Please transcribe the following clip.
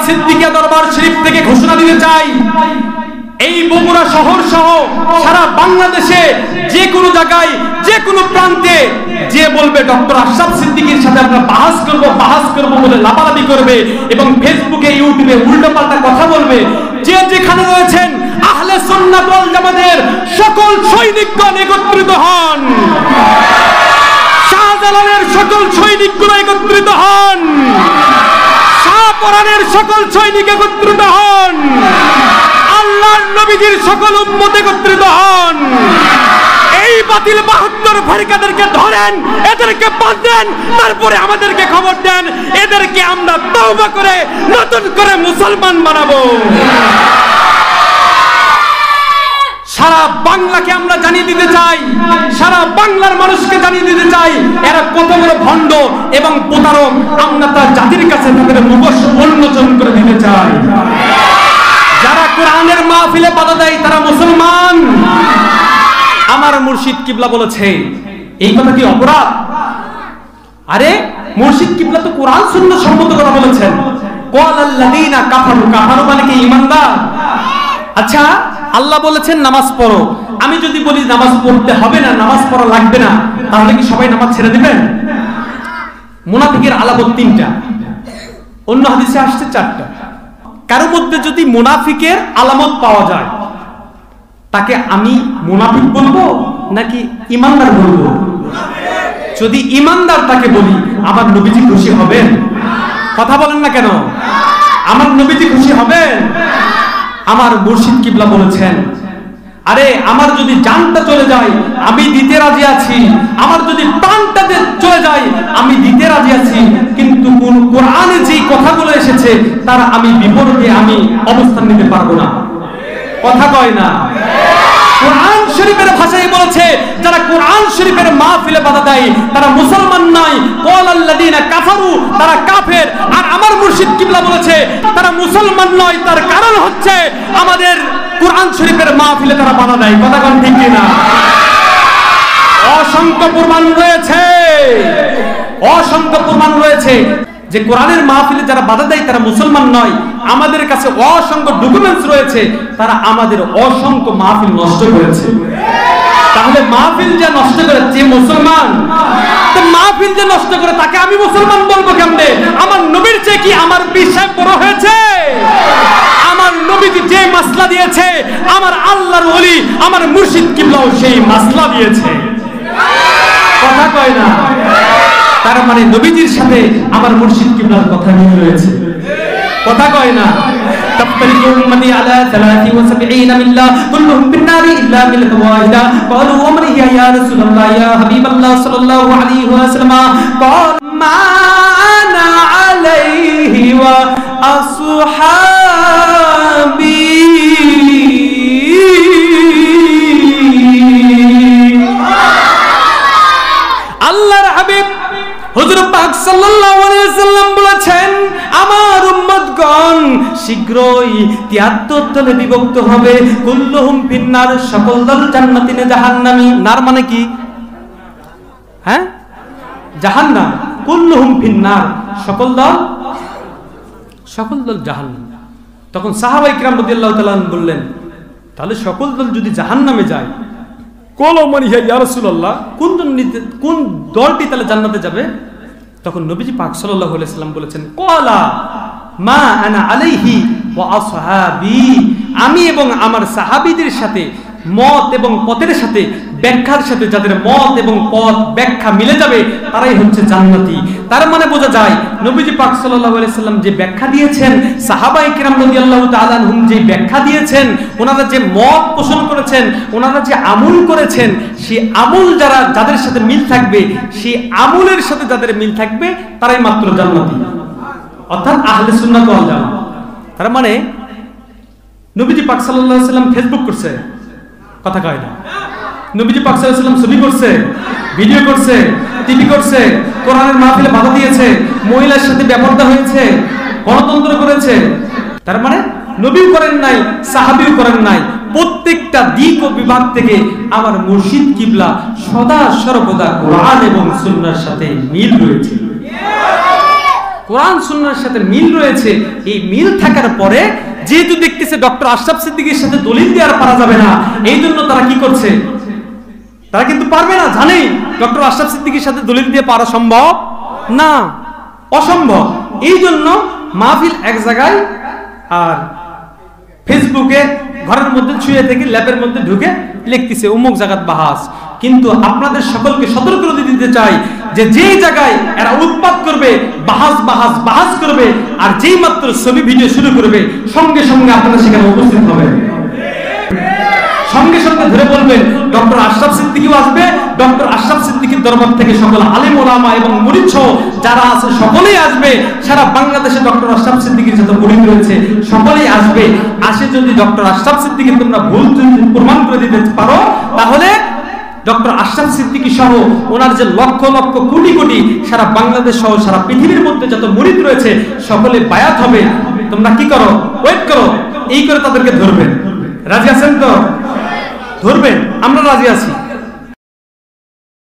সিদ্দিকিয়া দরবার শরীফ থেকে ঘোষণা দিতে চাই, এই বগুড়া শহর সহ সারা বাংলাদেশে যে কোনো জায়গায় যে কোনো প্রান্তে যে বলবে ডক্টর আশরাফ সিদ্দিকীর সাথে আমরা বাহাস করব বলে লাপালাপি করবে এবং ফেসবুকে ইউটিউবে উল্টোপাল্টা কথা বলবে, যে যেখানে রয়েছেন আহলে সুন্নাত ওয়াল জামাতের সকল সৈনিকগণ একত্রিত হন, শাহজালালের সকল সৈনিকগুলো একত্রিত হন, শাহপরানের সকল সৈনিক একত্রিত হন, আল্লাহর নবীজির সকল উম্মত একত্রিত হন। এই বাতিল 72 ফারিকাদেরকে ধরেন, এদেরকে বাঁধেন, তারপরে আমাদেরকে খবর দেন, এদেরকে আমরা তওবা করে নতুন করে মুসলমান বানাবো। সারা বাংলাকে আমরা জানিয়ে দিতে চাই, সারা বাংলার মানুষকে জানিয়ে দিতে চাই এরা কত বড় ভণ্ড এবং প্রতারক। আমরা তার জাতির কাছে তাদের মুখোশ উন্মোচন করে দিতে চাই। যারা কোরআনের মাহফিলে বাধা দেয় তারা মুসলমান। আমার মুর্শিদ কিবলা বলেছে, এই কথা কি অপরাধ? আরে মুর্শিদ কিবলা তো কোরআন সুন্নাহ সম্মত কথা বলেছেন। ক্বালাল্লাযীনা কাফারু, কাফারু মানে কি ঈমানদার? আচ্ছা আল্লাহ বলেছেন নামাজ পড়ো, আমি যদি বলি নামাজ পড়তে হবে না, নামাজ পড়া লাগবে না, তাহলে কি সবাই নামাজ ছেড়ে দিবেন? মুনাফিকের আলামত 3টা, অন্য হাদিসে আসছে 4টা। কারো মধ্যে যদি মুনাফিকের আলামত পাওয়া যায়, তাকে আমি মুনাফিক বলবো নাকি ঈমানদার বলবো? যদি ঈমানদার তাকে বলি, আমার নবীজি খুশি হবেন? কথা বলেন না কেন? আমার নবীজি খুশি হবেন? আমার মুর্শিদ কিবলা বলেছেন, আরে আমার যদি জানটা চলে যায় আমি দিতে রাজি আছি, আমার যদি প্রাণটা চলে যায় আমি দিতে রাজি আছি, কিন্তু কোরআনে যে কথাগুলো এসেছে তার আমি বিপরীতে আমি অবস্থান নিতে পারবো না। কথা কয় না? কোরআন শরীফের ভাষায় বলেছে, যারা কোরআন শরীফের মাহফিলে বাধা দেয় তারা মুসলমান নয়। ক্বালাল্লাযীনা কাফারু, তারা কাফের। আর আমার মুর্শিদ কিবলা বলেছে তারা মুসলমান নয়, তার কারণ হচ্ছে আমাদের কোরআন শরীফের মাহফিলে তারা বাধা দেয়। কথা কোন ঠিক কিনা? অসংখ্য প্রমাণ রয়েছে, অসংখ্য প্রমাণ রয়েছে যে কোরআনের মাহফিলে যারা বাধা দেয় তারা মুসলমান নয়। আমাদের কাছে অসংখ্য ডকুমেন্টস রয়েছে, তারা আমাদের অসংখ্য মাহফিল নষ্ট করেছে। তাহলে মাহফিল যে নষ্ট করে যে মুসলমান, তো মাহফিল যে নষ্ট করে তাকে আমি মুসলমান বলবো কেমনে? আমার নবীর চেয়ে কি আমার বিশ্বাস বড় হয়েছে? আমার নবীজি যে মাসলা দিয়েছে, আমার আল্লাহর ওলি আমার মুর্শিদ কিবলাও সেই মাসলা দিয়েছে। কথা কয় না? তার মানে নবীজির সাথে আমার মুর্শিদ কিবলার কথা মিল রয়েছে। কথা কয় না? تفترق أمتي على 73 ملة كلهم في النار إلا ملة واحدة قالوا ومن هي يا رسول الله يا حبيب الله صلى الله عليه وسلم قال ما أنا عليه وأصحابي আল্লাহর হাবিব হুজুর পাক সাল্লাল্লাহু আলাইহি ওয়াসাল্লাম বলেছেন, আমার উম্মতগণ শীঘ্রই 73 দলে বিভক্ত হবে। কুল্লুহুম ফিন্নার, সকল দল জান্নাতিনে জাহান্নামী। নার মানে কি? হ্যাঁ, জাহান্নাম। কুল্লুহুম ফিন্নার, সকল দল জাহান্নামী। তখন সাহাবায়ে কিরাম রাদিয়াল্লাহু তাআলা বললেন, তাহলে সকল দল যদি জাহান্নামে যায়, ইয়া রাসূলুল্লাহ, কোন দলটি তাহলে জান্নাতে যাবে? তখন নবীজি পাক সাল্লাল্লাহু আলাইহি সাল্লাম বলেছেন, ক্বালা মা আনা আলাইহি ওয়া আসহাবি, আমি এবং আমার সাহাবীদের সাথে মত এবং পথের সাথে ব্যাখ্যার সাথে যাদের মত এবং পথ ব্যাখ্যা মিলে যাবে তারাই হচ্ছে জান্নাতি। তার মানে বোঝা যায় নবীজি পাক সাল্লাল্লাহু আলাইহি সাল্লাম যে ব্যাখ্যা দিয়েছেন, সাহাবায়ে কিরাম রাদিয়াল্লাহু তাআলা আনহুম যে ব্যাখ্যা দিয়েছেন, ওনারা যে মত পোষণ করেছেন, ওনারা যে আমল করেছেন, সেই আমল যাদের সাথে মিল থাকবে, সেই আমলের সাথে যাদের মিল থাকবে তারাই মাত্র জান্নাতি, অর্থাৎ আহলে সুন্নাত ওয়াল জামাত। তার মানে নবীজি পাক সাল্লাল্লাহু আলাইহি সাল্লাম ফেসবুক করছে, কথা কয় না? নবীজি পাক সাল্লাল্লাহু আলাইহি সাল্লাম ছবি করছে, ভিডিও করছে, টিভি করছে, কোরআনের মাহফিলে বাধা দিয়েছে, মহিলার সাথে বেপরদা হয়েছে, গণতন্ত্র করেছে। তার মানে নবীও করেন নাই, সাহাবীও করেন নাই। প্রত্যেকটা দিক ও বিভাগ থেকে আমার মুর্শিদ কিবলা সদা সর্বদা কোরআন এবং সুন্নাহর সাথে মিল রয়েছে। কোরআন সুন্নাহর সাথে মিল রয়েছে। এই মিল থাকার পরে যেহেতু দেখতেছে ডক্টর আশরাফ সিদ্দিকীর সাথে দলিল দিয়ে আর পারা যাবে না, এই জন্য তারা কি করছে, তারা কিন্তু পারবে না, জানেই ডক্টর আশরাফ সিদ্দিকীর সাথে দলিল দিয়ে পারা সম্ভব না, অসম্ভব। এই জন্য মাহফিল এক জায়গায় আর ফেসবুকে ঘরের মধ্যে শুয়ে থেকে ল্যাবের মধ্যে ঢুকে লিখতেছে অমুক জায়গাত বাহাস। কিন্তু আপনাদের সকলকে সতর্ক করে দিতে চাই যে যেই জায়গায় এরা উৎপাত করবে, বাহাস বাহাস বাহাস করবে, আর যেই মাত্র ছবি ভিডিও শুরু করবে, সঙ্গে সঙ্গে আপনারা সেখানে উপস্থিত হবেন, সঙ্গে সঙ্গে ধরে বলবেন ডক্টর আশরাফ সিদ্দিকীও আসবে, ডক্টর আশরাফ সিদ্দিকীর দরবার থেকে সকল আলেম ওলামা এবং মুরিদ সহ যারা আছে সকলেই আসবে। সারা বাংলাদেশে ডক্টর আশরাফ সিদ্দিকীর যত মুরিদ রয়েছে সকলেই আসবে। আসে যদি ডক্টর আশরাফ সিদ্দিকী তোমরা ভুল প্রমাণ করে দিতে পারো, তাহলে ডক্টর আশরাফ সিদ্দিকী সহ ওনার যে লক্ষ লক্ষ কোটি কোটি সারা বাংলাদেশ সহ সারা পৃথিবীর মধ্যে যত মুরিদ রয়েছে সকলে বায়াত হবে। তোমরা কি করো, ওয়েট করো, এই করে তাদেরকে ধরবেন। রাজি আছেন তো? ধরবেন, আমরা রাজি আছি।